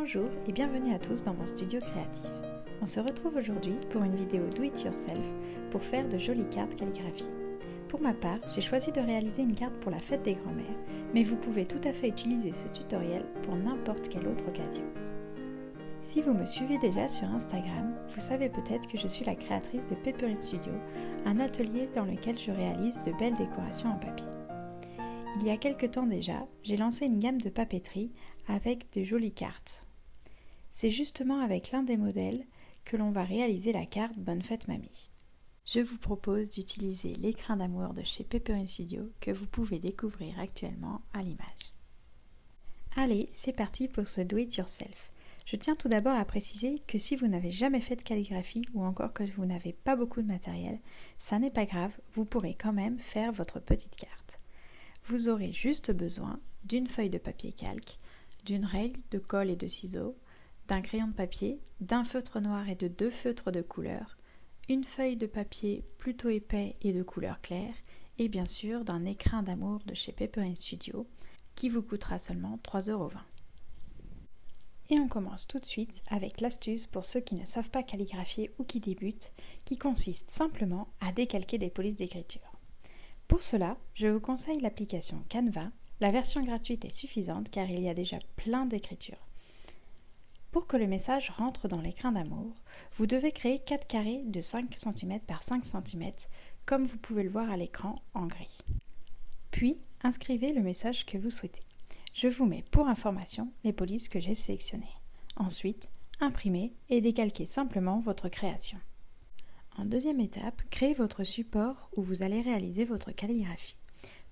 Bonjour et bienvenue à tous dans mon studio créatif. On se retrouve aujourd'hui pour une vidéo Do It Yourself pour faire de jolies cartes calligraphiées. Pour ma part, j'ai choisi de réaliser une carte pour la fête des grands-mères, mais vous pouvez tout à fait utiliser ce tutoriel pour n'importe quelle autre occasion. Si vous me suivez déjà sur Instagram, vous savez peut-être que je suis la créatrice de Pepperine Studio, un atelier dans lequel je réalise de belles décorations en papier. Il y a quelques temps déjà, j'ai lancé une gamme de papeterie avec de jolies cartes. C'est justement avec l'un des modèles que l'on va réaliser la carte Bonne Fête Mamie. Je vous propose d'utiliser l'écrin d'amour de chez Pepperine Studio que vous pouvez découvrir actuellement à l'image. Allez, c'est parti pour ce Do It Yourself. Je tiens tout d'abord à préciser que si vous n'avez jamais fait de calligraphie ou encore que vous n'avez pas beaucoup de matériel, ça n'est pas grave, vous pourrez quand même faire votre petite carte. Vous aurez juste besoin d'une feuille de papier calque, d'une règle de colle et de ciseaux, d'un crayon de papier, d'un feutre noir et de 2 feutres de couleur, une feuille de papier plutôt épais et de couleur claire, et bien sûr d'un écrin d'amour de chez Pepperine Studio qui vous coûtera seulement 3,20 €. Et on commence tout de suite avec l'astuce pour ceux qui ne savent pas calligraphier ou qui débutent, qui consiste simplement à décalquer des polices d'écriture. Pour cela, je vous conseille l'application Canva. La version gratuite est suffisante car il y a déjà plein d'écritures. Pour que le message rentre dans l'écrin d'amour, vous devez créer 4 carrés de 5 cm par 5 cm, comme vous pouvez le voir à l'écran en gris. Puis, inscrivez le message que vous souhaitez. Je vous mets pour information les polices que j'ai sélectionnées. Ensuite, imprimez et décalquez simplement votre création. En deuxième étape, créez votre support où vous allez réaliser votre calligraphie.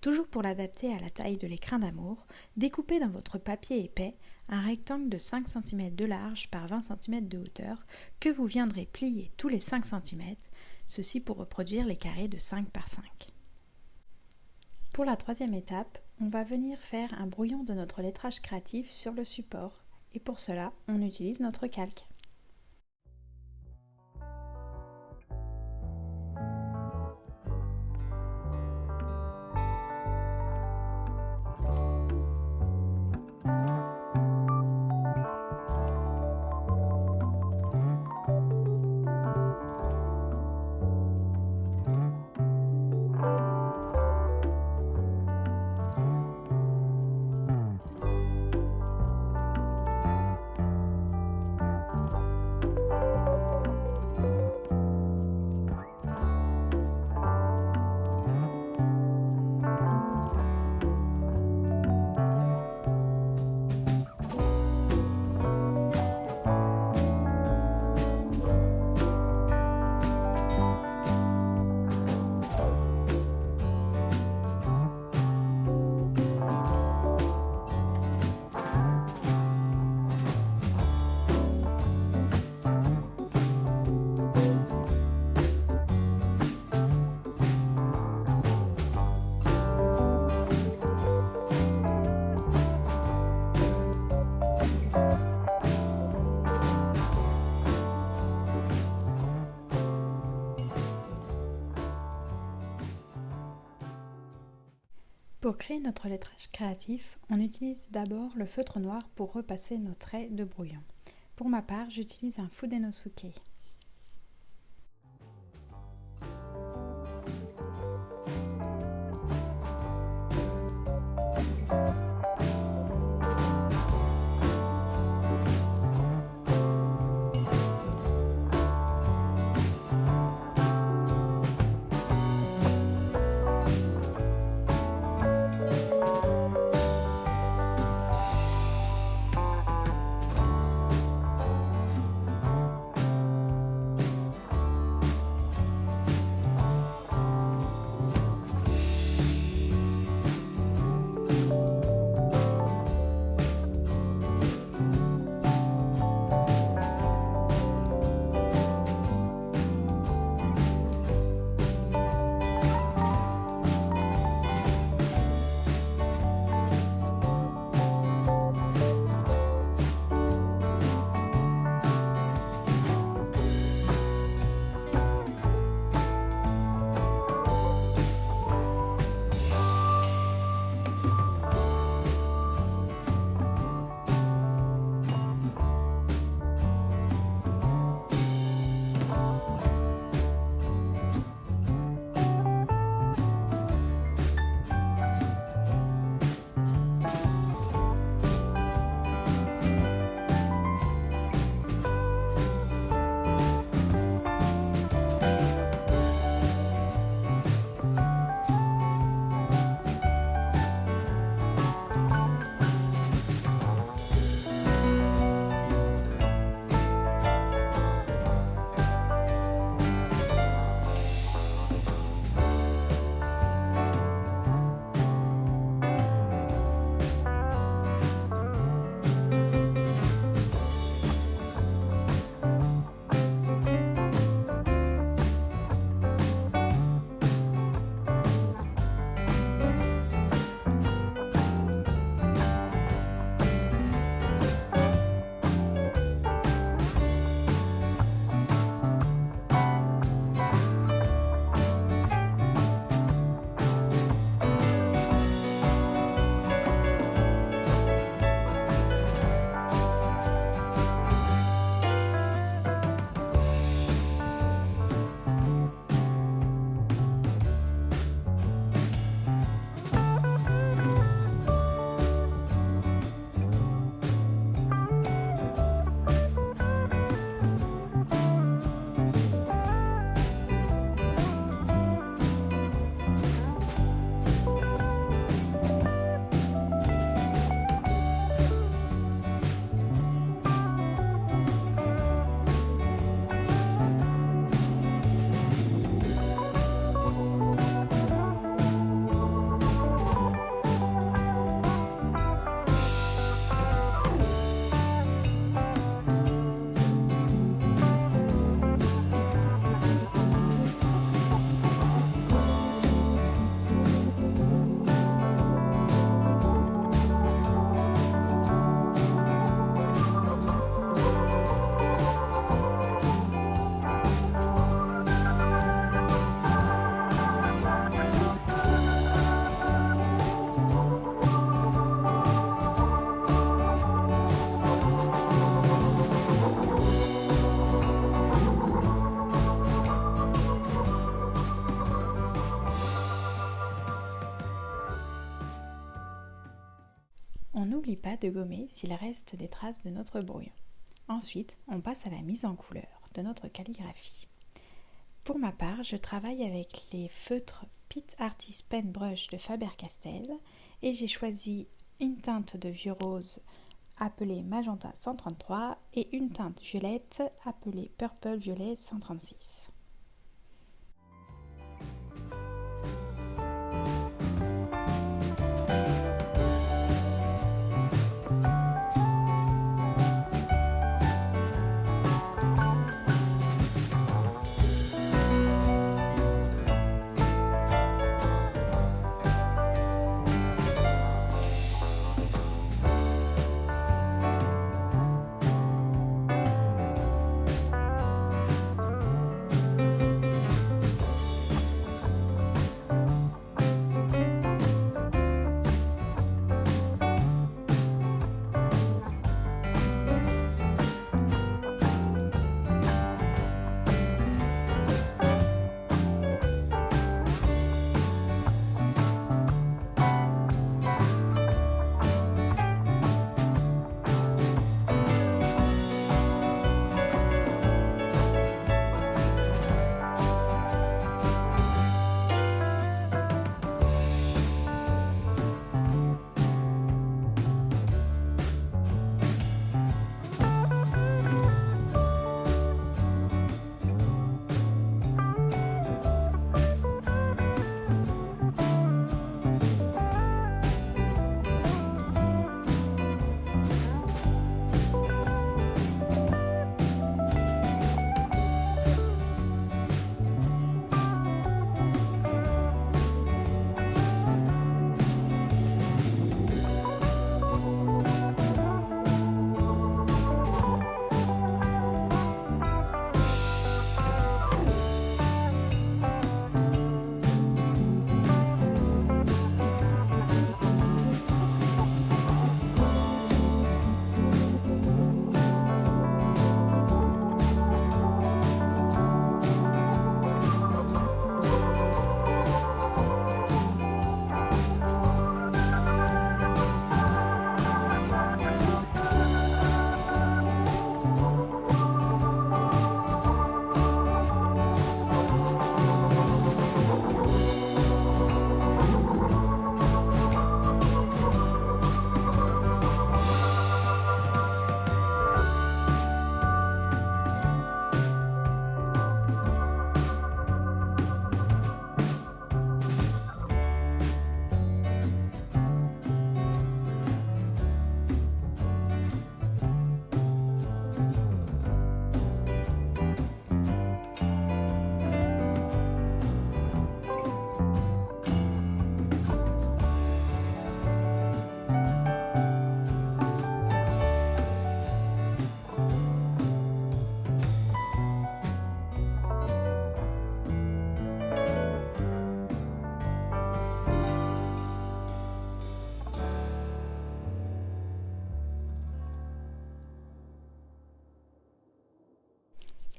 Toujours pour l'adapter à la taille de l'écrin d'amour, découpez dans votre papier épais un rectangle de 5 cm de large par 20 cm de hauteur que vous viendrez plier tous les 5 cm, ceci pour reproduire les carrés de 5 par 5. Pour la troisième étape, on va venir faire un brouillon de notre lettrage créatif sur le support et pour cela, on utilise notre calque. Pour créer notre lettrage créatif, on utilise d'abord le feutre noir pour repasser nos traits de brouillon. Pour ma part, j'utilise un Fudenosuke. pas de gommer s'il reste des traces de notre brouillon. Ensuite, on passe à la mise en couleur de notre calligraphie. Pour ma part, je travaille avec les feutres Pitt Artist Pen Brush de Faber-Castell et j'ai choisi une teinte de vieux rose appelée Magenta 133 et une teinte violette appelée Purple Violet 136.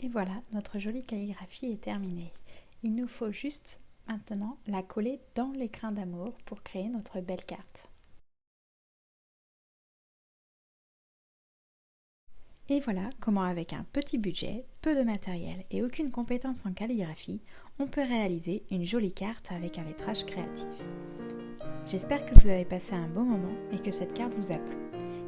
Et voilà, notre jolie calligraphie est terminée. Il nous faut juste maintenant la coller dans l'écrin d'amour pour créer notre belle carte. Et voilà comment avec un petit budget, peu de matériel et aucune compétence en calligraphie, on peut réaliser une jolie carte avec un lettrage créatif. J'espère que vous avez passé un bon moment et que cette carte vous a plu.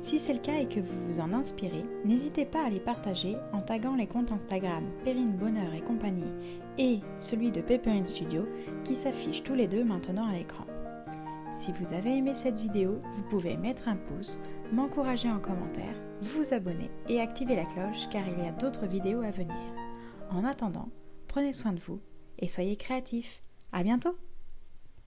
Si c'est le cas et que vous vous en inspirez, n'hésitez pas à les partager en taguant les comptes Instagram Perrine Bonheur et compagnie et celui de Pepperine Studio qui s'affichent tous les deux maintenant à l'écran. Si vous avez aimé cette vidéo, vous pouvez mettre un pouce, m'encourager en commentaire, vous abonner et activer la cloche car il y a d'autres vidéos à venir. En attendant, prenez soin de vous et soyez créatifs. À bientôt!